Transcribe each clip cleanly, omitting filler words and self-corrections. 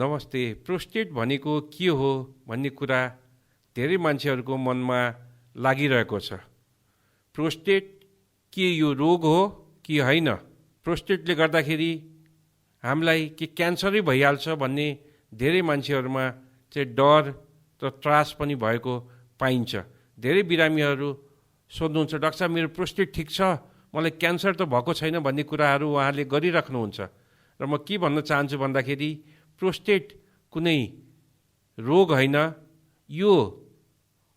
नमस्ते। प्रोस्टेट भनेको के हो भन्ने कुरा धेरै मान्छेहरूको मनमा लागिरहेको छ। प्रोस्टेट के यो रोग हो कि होइन? प्रोस्टेटले गर्दाखेरि हामीलाई के क्यान्सरै भइहाल्छ भन्ने धेरै मान्छेहरूमा चाहिँ डर र त्रास पनि भएको पाइन्छ। धेरै बिरामीहरू सोध्नुहुन्छ, डाक्टर साहब मेरो प्रोस्टेट ठिक छ, मलाई क्यान्सर त भएको छैन भन्ने कुराहरू उहाँले गरिराख्नुहुन्छ। र म के भन्न चाहन्छु भन्दाखेरि प्रोस्टेट कुनै रोग होइन। यो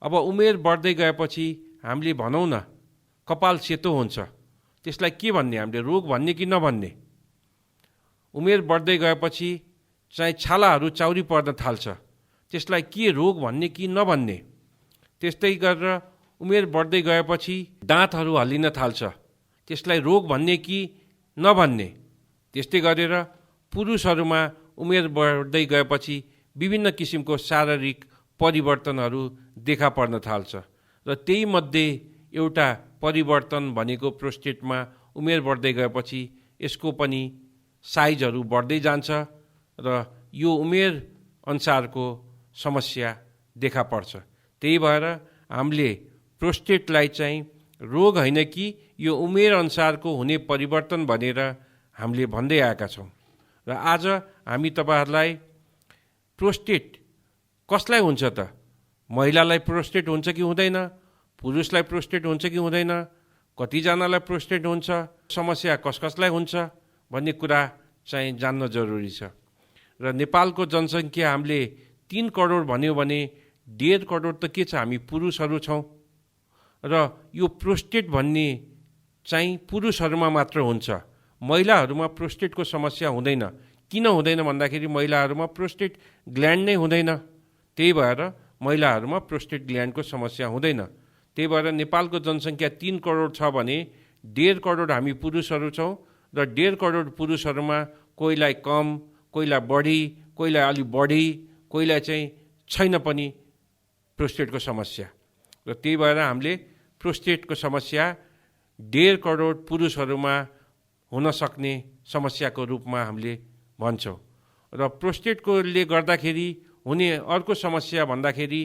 अब उमेर बढ्दै गएपछि हामीले भनौँ न कपाल सेतो हुन्छ, त्यसलाई के भन्ने? हामीले रोग भन्ने कि नभन्ने? उमेर बढ्दै गएपछि चाहिँ छालाहरू चाउरी पर्न थाल्छ, त्यसलाई के रोग भन्ने कि नभन्ने? त्यस्तै गरेर उमेर बढ्दै गएपछि दाँतहरू हल्लिन थाल्छ, त्यसलाई रोग भन्ने कि नभन्ने? त्यस्तै गरेर पुरुषहरूमा उमेर बढ्दै गएपछि विभिन्न किसिमको शारीरिक परिवर्तनहरू देखा पर्न थाल्छ र त्यही मध्ये एउटा परिवर्तन भनेको प्रोस्टेटमा उमेर बढ्दै गएपछि यसको पनि साइजहरू बढ्दै जान्छ र यो उमेर अनुसारको समस्या देखा पर्छ। त्यही भएर हामीले प्रोस्टेटलाई चाहिँ रोग होइन कि यो उमेर अनुसारको हुने परिवर्तन भनेर हामीले भन्दै आएका छौँ। र आज हामी तपाईहरूलाई प्रोस्टेट कसलाई हुन्छ त? महिलालाई प्रोस्टेट हुन्छ कि हुँदैन? पुरुषलाई प्रोस्टेट हुन्छ कि हुँदैन? कतिजनालाई प्रोस्टेट हुन्छ? समस्या कसलाई हुन्छ भन्ने कुरा चाहिँ जान्न जरुरी छ। र नेपालको जनसङ्ख्या हामीले 3 करोड भन्यो भने 1.5 करोड त के छ, हामी पुरुषहरू छौँ। र यो प्रोस्टेट भन्ने चाहिँ पुरुषहरूमा मात्र हुन्छ, महिलाहरूमा प्रोस्टेटको समस्या हुँदैन। किन हुँदैन भन्दाखेरि महिलाहरूमा प्रोस्टेट ग्ल्यान्ड नै हुँदैन, त्यही भएर महिलाहरूमा प्रोस्टेट ग्ल्यान्डको समस्या हुँदैन। त्यही भएर नेपालको जनसङ्ख्या 3 करोड छ भने 1.5 करोड हामी पुरुषहरू छौँ र 1.5 करोड पुरुषहरूमा कोहीलाई कम, कोहीलाई बढी, कोहीलाई अलि बढी, कोहीलाई चाहिँ छैन पनि प्रोस्टेटको समस्या। र त्यही भएर हामीले प्रोस्टेटको समस्या 1.5 करोड पुरुषहरूमा हुन सक्ने समस्याको रूपमा हामीले भन्छौँ। र प्रोस्टेटकोले गर्दाखेरि हुने अर्को समस्या भन्दाखेरि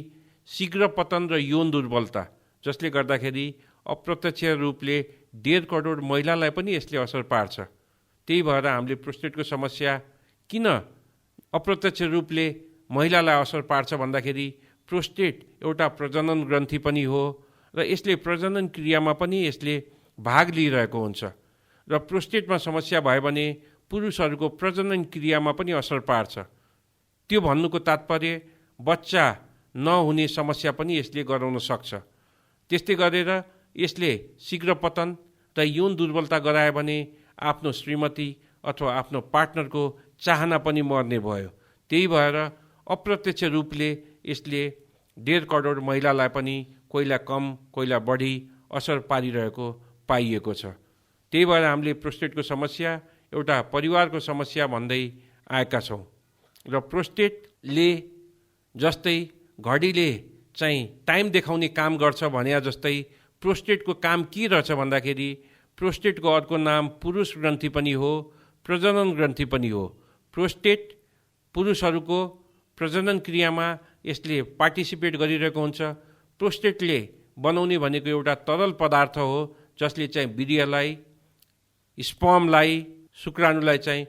शीघ्र पतन र यौन दुर्बलता, जसले गर्दाखेरि अप्रत्यक्ष रूपले 1.5 करोड महिलालाई पनि यसले असर पार्छ। त्यही भएर हामीले प्रोस्टेटको समस्या किन अप्रत्यक्ष रूपले महिलालाई असर पार्छ भन्दाखेरि प्रोस्टेट एउटा प्रजनन ग्रन्थि पनि हो र यसले प्रजनन क्रियामा पनि यसले भाग लिइरहेको हुन्छ। र प्रोस्टेटमा समस्या भयो भने पुरुषहरूको प्रजनन क्रियामा पनि असर पार्छ। त्यो भन्नुको तात्पर्य बच्चा नहुने समस्या पनि यसले गराउन सक्छ। त्यस्तै गरेर यसले शीघ्र पतन र यौन दुर्बलता गरायो भने आफ्नो श्रीमती अथवा आफ्नो पार्टनरको चाहना पनि मर्ने भयो। त्यही भएर अप्रत्यक्ष रूपले यसले 1.5 करोड महिलालाई पनि कोहीलाई कम, कोहीलाई बढी असर पारिरहेको पाइएको छ। त्यही भएर हामीले प्रोस्टेटको समस्या एउटा परिवारको समस्या भन्दै आएका छौँ। र प्रोस्टेटले जस्तै घडीले चाहिँ टाइम देखाउने काम गर्छ भने जस्तै प्रोस्टेटको काम के रहेछ भन्दाखेरि प्रोस्टेटको अर्को नाम पुरुष ग्रन्थि पनि हो, प्रजनन ग्रन्थि पनि हो। प्रोस्टेट पुरुषहरूको प्रजनन क्रियामा यसले पार्टिसिपेट गरिरहेको हुन्छ। प्रोस्टेटले बनाउने भनेको एउटा तरल पदार्थ हो जसले चाहिँ वीर्यलाई, स्पर्मलाई, शुक्राणुलाई चाहिँ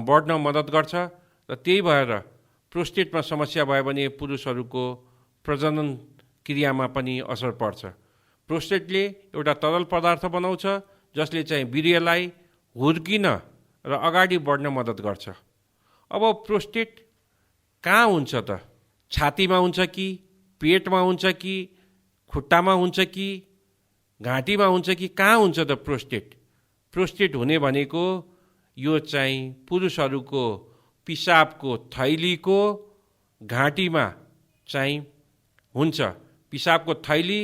बढ्न मद्दत गर्छ। र त्यही भएर प्रोस्टेटमा समस्या भयो भने पुरुषहरूको प्रजनन क्रियामा पनि असर पर्छ। प्रोस्टेटले एउटा तरल पदार्थ बनाउँछ जसले चाहिँ वीर्यलाई हुर्किन र अगाडि बढ्न मद्दत गर्छ। अब प्रोस्टेट कहाँ हुन्छ त? छातीमा हुन्छ कि, पेटमा हुन्छ कि, खुट्टामा हुन्छ कि, घाँटीमा हुन्छ कि, कहाँ हुन्छ त प्रोस्टेट? प्रोस्टेट हुने भनेको यो चाहिँ पुरुषहरूको पिसाबको थैलीको घाँटीमा चाहिँ हुन्छ। पिसाबको थैली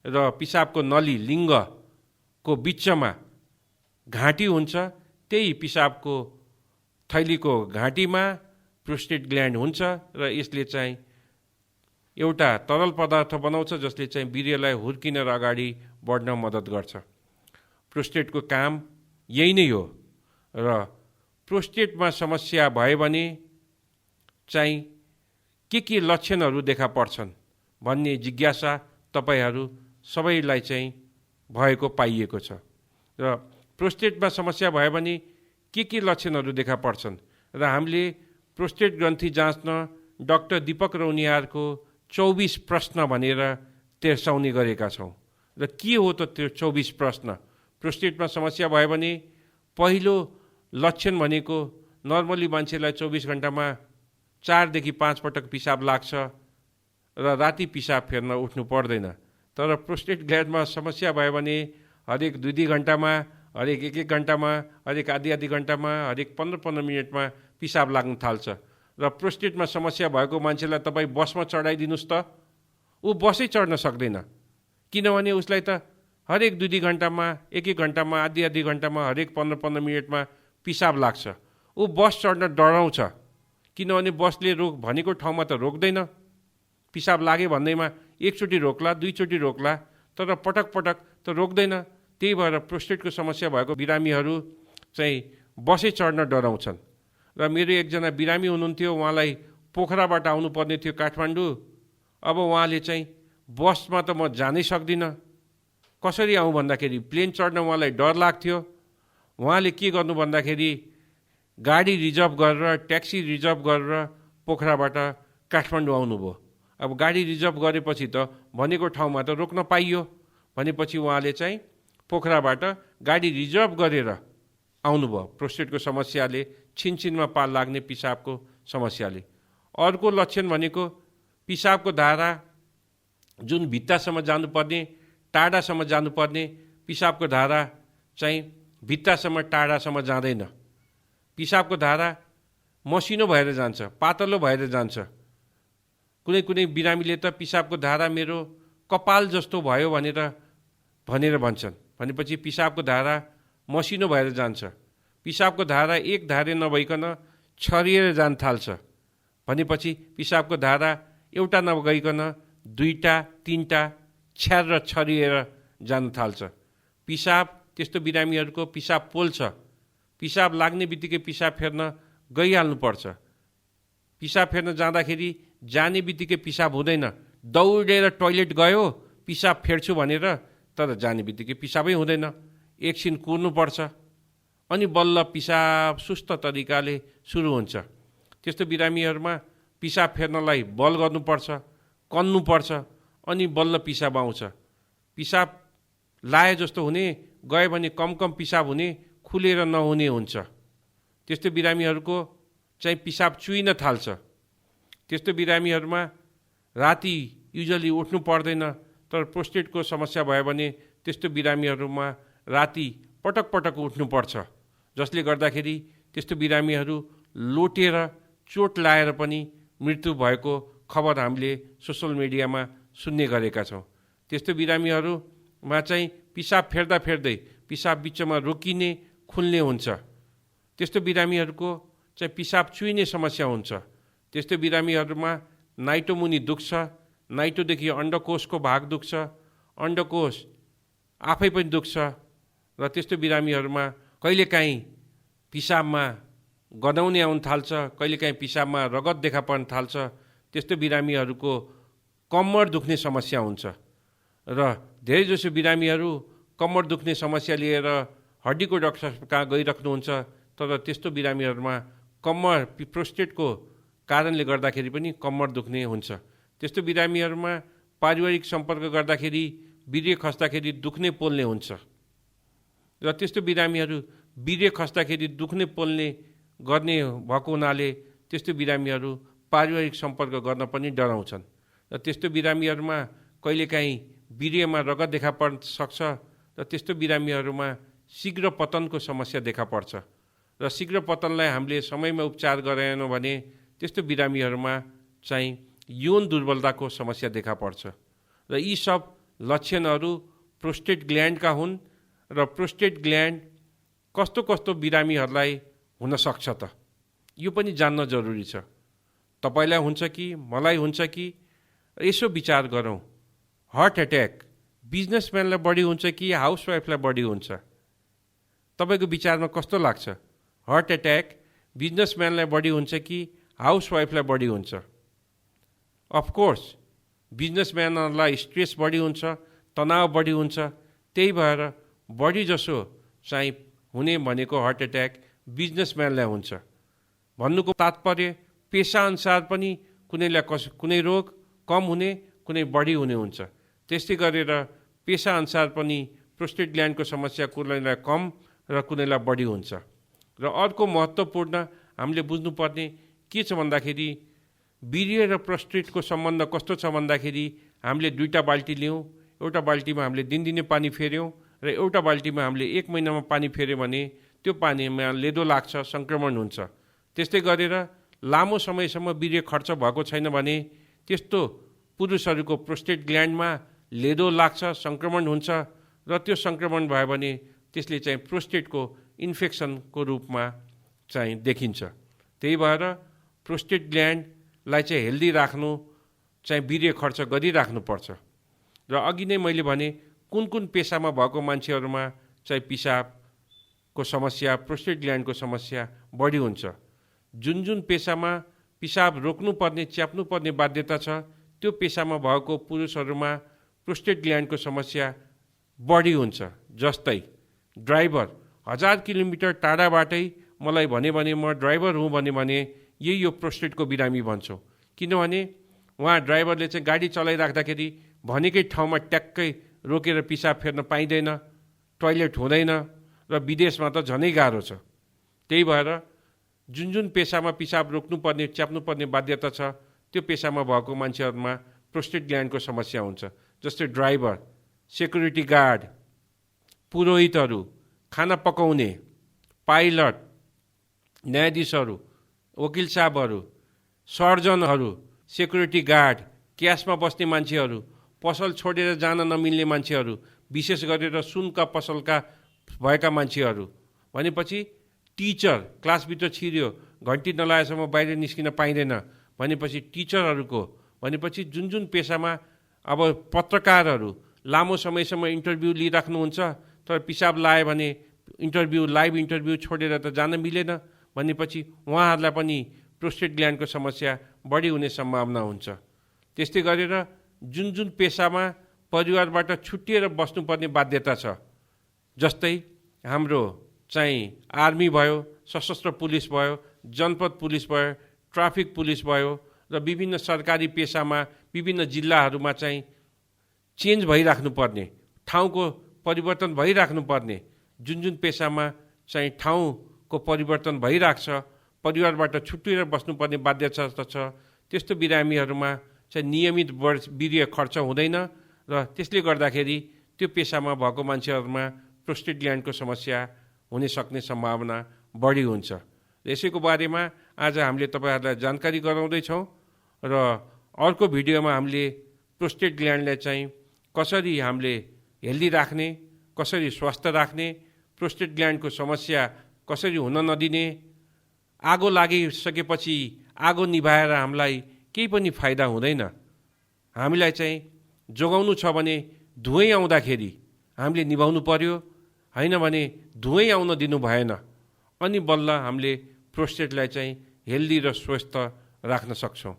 र पिसाबको नली लिङ्गको बिचमा घाँटी हुन्छ। त्यही पिसाबको थैलीको घाँटीमा प्रोस्टेट ग्ल्यान्ड हुन्छ र यसले चाहिँ एउटा तरल पदार्थ बनाउँछ जसले चाहिँ वीर्यलाई हुर्किन र अगाडि बढ्न मद्दत गर्छ। प्रोस्टेटको काम यही नै हो। र प्रोस्टेटमा समस्या भयो भने चाहिँ के लक्षणहरू देखा पर्छन् भन्ने जिज्ञासा तपाईहरू सबैलाई चाहिँ भएको पाइएको छ। र प्रोस्टेटमा समस्या भयो भने के लक्षणहरू देखा पर्छन् र हामीले प्रोस्टेट ग्रन्थि जाँच्न डाक्टर दीपक रौनियारको 24 प्रश्न भनेर तेर्साउने गरेका छौँ। र के हो त त्यो 24 प्रश्न? प्रोस्टेटमा समस्या भयो भने पहिलो लक्षण भनेको नर्मली मान्छेलाई 24 घण्टामा 4 देखि 5 पटक पिसाब लाग्छ र राति पिसाब फेर्न उठ्नु पर्दैन। तर प्रोस्टेट ग्ल्यान्डमा समस्या भयो भने हरेक 2-2 घण्टामा, हरेक 1-1 घण्टामा, हरेक आधी घण्टामा, हरेक 15-15 मिनटमा पिसाब लाग्न थाल्छ। र प्रोस्टेटमा समस्या भएको मान्छेलाई तपाईँ बसमा चढाइदिनुहोस् त, ऊ बसै चढ्न सक्दैन। किनभने उसलाई त हरेक 2-2 घण्टामा, 1-1 घण्टामा, आधी घण्टामा, हरेक 15-15 मिनटमा पिसाब लाग्छ। ऊ बस चढ्न डराउँछ, किनभने बसले भनेको ठाउँमा त रोक्दैन। पिसाब लागे भन्दैमा एकचोटि रोक्ला, 2 चोटि रोक्ला, तर पटक पटक त रोक्दैन। त्यही भएर प्रोस्टेटको समस्या भएको बिरामीहरू चाहिँ बसै चढ्न डराउँछन्। र मेरो एकजना बिरामी हुनुहुन्थ्यो, उहाँलाई पोखराबाट आउनुपर्ने थियो काठमाडौँ। अब उहाँले चाहिँ बसमा त म जानै सक्दिनँ, कसरी आउँ भन्दाखेरि प्लेन चढ्न उहाँलाई डर लाग्थ्यो। उहाँले के गर्नु भन्दाखेरि गाडी रिजर्भ गरेर, ट्याक्सी रिजर्भ गरेर पोखराबाट काठमाडौँ आउनुभयो। अब गाडी रिजर्भ गरेपछि त भनेको ठाउँमा त रोक्न पाइयो। भनेपछि उहाँले चाहिँ पोखराबाट गाडी रिजर्भ गरेर आउनुभयो प्रोस्टेटको समस्याले, छिनछिनमा पाल लाग्ने पिसाबको समस्याले। अर्को लक्षण भनेको पिसाबको धारा जुन भित्तासम्म जानुपर्ने, टाढासम्म जानुपर्ने, पिसाबको धारा चाहिँ भित्तासम्म टाढासम्म जाँदैन। पिसाबको धारा मसिनो भएर जान्छ, पातलो भएर जान्छ। कुनै कुनै बिरामीले त पिसाबको धारा मेरो कपाल जस्तो भयो भनेर भन्छन्। भनेपछि पिसाबको धारा मसिनो भएर जान्छ। पिसाबको धारा एक धारे नभइकन छरिएर जान थाल्छ। भनेपछि पिसाबको धारा एउटा नगइकन 2टा 3टा छ्यार छरिएर जान थाल्छ। पिसाब त्यस्तो बिरामीहरूको पिसाब पोल्छ। पिसाब लाग्ने बित्तिकै पिसाब फेर्न गइहाल्नुपर्छ। पिसाब फेर्न जाँदाखेरि जाने बित्तिकै पिसाब हुँदैन। दौडेर टोइलेट गयो पिसाब फेर्छु भनेर, तर जाने बित्तिकै पिसाबै हुँदैन। एकछिन कुर्नुपर्छ, अनि बल्ल पिसाब सुस्त तरिकाले सुरु हुन्छ। त्यस्तो बिरामीहरूमा पिसाब फेर्नलाई बल गर्नुपर्छ, कन्नुपर्छ, अनि बल्ल पिसाब आउँछ। पिसाब लाए जस्तो हुने, गयो भने कम पिसाब हुने, खुलेर नहुने हुन्छ। त्यस्तो बिरामीहरूको चाहिँ पिसाब चुइन थाल्छ। त्यस्तो बिरामीहरूमा राति युजली उठ्नु पर्दैन, तर प्रोस्टेटको समस्या भयो भने त्यस्तो बिरामीहरूमा राति पटक पटक उठ्नुपर्छ, जसले गर्दाखेरि त्यस्तो बिरामीहरू लोटेर चोट लाएर पनि मृत्यु भएको खबर हामीले सोसल मिडियामा सुन्ने गरेका छौँ। त्यस्तो बिरामीहरूमा चाहिँ पिसाब फेर्दा फेर्दै पिसाब बिचमा रोकिने, खुल्ने हुन्छ। त्यस्तो बिरामीहरूको चाहिँ पिसाब चुइने समस्या हुन्छ। त्यस्तो बिरामीहरूमा नाइटोमुनि दुख्छ, नाइटोदेखि अण्डकोषको भाग दुख्छ, अण्डकोष आफै पनि दुख्छ। र त्यस्तो बिरामीहरूमा कहिलेकाहीँ पिसाबमा गनाउने आउन थाल्छ, कहिलेकाहीँ पिसाबमा रगत देखा पर्न थाल्छ। त्यस्तो बिरामीहरूको कम्मर दुख्ने समस्या हुन्छ। र धेरैजसो बिरामीहरू कम्मर दुख्ने समस्या लिएर हड्डीको डाक्टर कहाँ गइराख्नुहुन्छ, तर त्यस्तो बिरामीहरूमा कम्मर प्रोस्टेटको कारणले गर्दाखेरि पनि कम्मर दुख्ने हुन्छ। त्यस्तो बिरामीहरूमा पारिवारिक सम्पर्क गर्दाखेरि, वीर्य खस्दाखेरि दुख्ने पोल्ने हुन्छ। र त्यस्तो बिरामीहरू वीर्य खस्दाखेरि दुख्ने पोल्ने गर्ने भएको हुनाले त्यस्तो बिरामीहरू पारिवारिक सम्पर्क गर्न पनि डराउँछन्। र त्यस्तो बिरामीहरूमा कहिलेकाहीँ वीर्यमा रगत देखा पर्न सक्छ। र त्यस्तो बिरामीहरूमा शीघ्र पतनको समस्या देखा पर्छ। र शीघ्र पतनलाई हामीले समयमा उपचार गरेनौँ भने त्यस्तो बिरामीहरूमा चाहिँ यौन दुर्बलताको समस्या देखा पर्छ। र यी सब लक्षणहरू प्रोस्टेट ग्ल्यान्डका हुन्। र प्रोस्टेट ग्ल्यान्ड कस्तो कस्तो बिरामीहरूलाई हुन सक्छ त, यो पनि जान्न जरुरी छ। तपाईलाई हुन्छ कि मलाई हुन्छ कि, यसो विचार गरौँ। हार्ट एट्याक बिजनेसम्यानलाई बढी हुन्छ कि हाउसवाइफलाई बढी हुन्छ? तपाईँको विचारमा कस्तो लाग्छ? हार्ट एट्याक बिजनेसम्यानलाई बढी हुन्छ कि हाउसवाइफलाई बढी हुन्छ। अफकोर्स बिजनेसम्यानहरूलाई स्ट्रेस बढी हुन्छ, तनाव बढी हुन्छ। त्यही भएर बढी जसो चाहिँ हुने भनेको हार्ट एट्याक बिजनेसम्यानलाई हुन्छ। भन्नुको तात्पर्य पेसाअनुसार पनि कुनै रोग कम हुने, कुनै बढी हुने हुन्छ। त्यस्तै गरेर पेसाअनुसार पनि प्रोस्टेट ग्ल्यान्डको समस्या कुनैलाई कम र कुनैलाई बढी हुन्छ। र अर्को महत्त्वपूर्ण हामीले बुझ्नुपर्ने के छ भन्दाखेरि वीर्य र प्रोस्टेटको सम्बन्ध कस्तो छ भन्दाखेरि हामीले 2टा बाल्टी लियौँ, एउटा बाल्टीमा हामीले दिनदिनै पानी फेर्यौँ र एउटा बाल्टीमा हामीले 1 महिनामा पानी फेर्यौँ भने त्यो पानीमा लेदो लाग्छ, सङ्क्रमण हुन्छ। त्यस्तै गरेर लामो समयसम्म वीर्य खर्च भएको छैन भने त्यस्तो पुरुषहरूको प्रोस्टेट ग्ल्यान्डमा लेदो लाग्छ, सङ्क्रमण हुन्छ र त्यो सङ्क्रमण भयो भने त्यसले चाहिँ प्रोस्टेटको इन्फेक्सनको रूपमा चाहिँ देखिन्छ। त्यही भएर प्रोस्टेट ग्ल्यान्डलाई चाहिँ हेल्दी राख्नु चाहिँ वीर्य खर्च गरिराख्नुपर्छ। र अघि नै मैले भने कुन पेसामा भएको मान्छेहरूमा चाहिँ पिसाबको समस्या, प्रोस्टेट ग्ल्यान्डको समस्या बढी हुन्छ। जुन पेसामा पिसाब रोक्नुपर्ने, च्याप्नुपर्ने बाध्यता छ त्यो पेसामा भएको पुरुषहरूमा प्रोस्टेट ग्ल्यान्डको समस्या बढी हुन्छ। जस्तै ड्राइभर 1000 किलोमिटर टाढाबाटै मलाई भने म ड्राइभर हुँ भने यही यो प्रोस्टेटको बिरामी भन्छौँ। किनभने उहाँ ड्राइभरले चाहिँ गाडी चलाइराख्दाखेरि भनेकै ठाउँमा ट्याक्कै रोकेर पिसाब फेर्न पाइँदैन, टोइलेट हुँदैन र विदेशमा त झनै गाह्रो छ। त्यही भएर जुन पेसामा पिसाब रोक्नुपर्ने, च्याप्नुपर्ने बाध्यता छ त्यो पेसामा भएको मान्छेहरूमा प्रोस्टेट ग्ल्यान्डको समस्या हुन्छ। जस्तै ड्राइभर, सेक्युरिटी गार्ड, पुरोहितहरू, खाना पकाउने, पाइलट, न्यायाधीशहरू, वकिल साहबहरू, सर्जनहरू, सेक्युरिटी गार्ड, क्यासमा बस्ने मान्छेहरू, पसल छोडेर जान नमिल्ने मान्छेहरू, विशेष गरेर सुनका पसलका भएका मान्छेहरू, भनेपछि टिचर क्लासभित्र छिर्यो, घन्टी नलाएसम्म बाहिर निस्किन पाइँदैन भनेपछि टिचरहरूको, भनेपछि जुन पेसामा अब पत्रकारहरू लामो समयसम्म इन्टरभ्यू लिइराख्नुहुन्छ तर पिसाब लायो भने लाइभ इन्टरभ्यू छोडेर त जान मिलेन भनेपछि उहाँहरूलाई पनि प्रोस्टेट ग्ल्यान्डको समस्या बढी हुने सम्भावना हुन्छ। त्यस्तै गरेर जुन पेसामा परिवारबाट छुट्टिएर बस्नुपर्ने बाध्यता छ, जस्तै हाम्रो चाहिँ आर्मी भयो, सशस्त्र पुलिस भयो, जनपद पुलिस भयो, ट्राफिक पुलिस भयो र विभिन्न सरकारी पेसामा विभिन्न जिल्लाहरूमा चाहिँ चेन्ज भइराख्नुपर्ने, ठाउँको परिवर्तन भइराख्नुपर्ने, जुन पेसामा चाहिँ ठाउँको परिवर्तन भइराख्छ, परिवारबाट छुट्टिएर बस्नुपर्ने बाध्यता छ, त्यस्तो बिरामीहरूमा चाहिँ नियमित वीर्य खर्च हुँदैन र त्यसले गर्दाखेरि त्यो पेसामा भएको मान्छेहरूमा प्रोस्टेट ग्ल्यान्डको समस्या हुन सक्ने सम्भावना बढी हुन्छ। यसैको बारेमा आज हामीले तपाईँहरूलाई जानकारी गराउँदैछौँ र अर्को भिडियोमा हामीले प्रोस्टेट ग्ल्यान्डलाई चाहिँ कसरी हामीले हेल्दी राख्ने, कसरी स्वस्थ राख्ने, प्रोस्टेट ग्ल्यान्डको समस्या कसरी हुन नदिने, आगो लागिसकेपछि आगो निभाएर हामीलाई केही पनि फाइदा हुँदैन। हामीलाई चाहिँ जोगाउनु छ भने धुवै आउँदाखेरि हामीले निभाउनु पर्यो, होइन भने धुवै आउन दिनु भएन। अनि बल्ल हामीले प्रोस्टेटलाई चाहिँ हेल्दी र स्वस्थ राख्न सक्छौँ।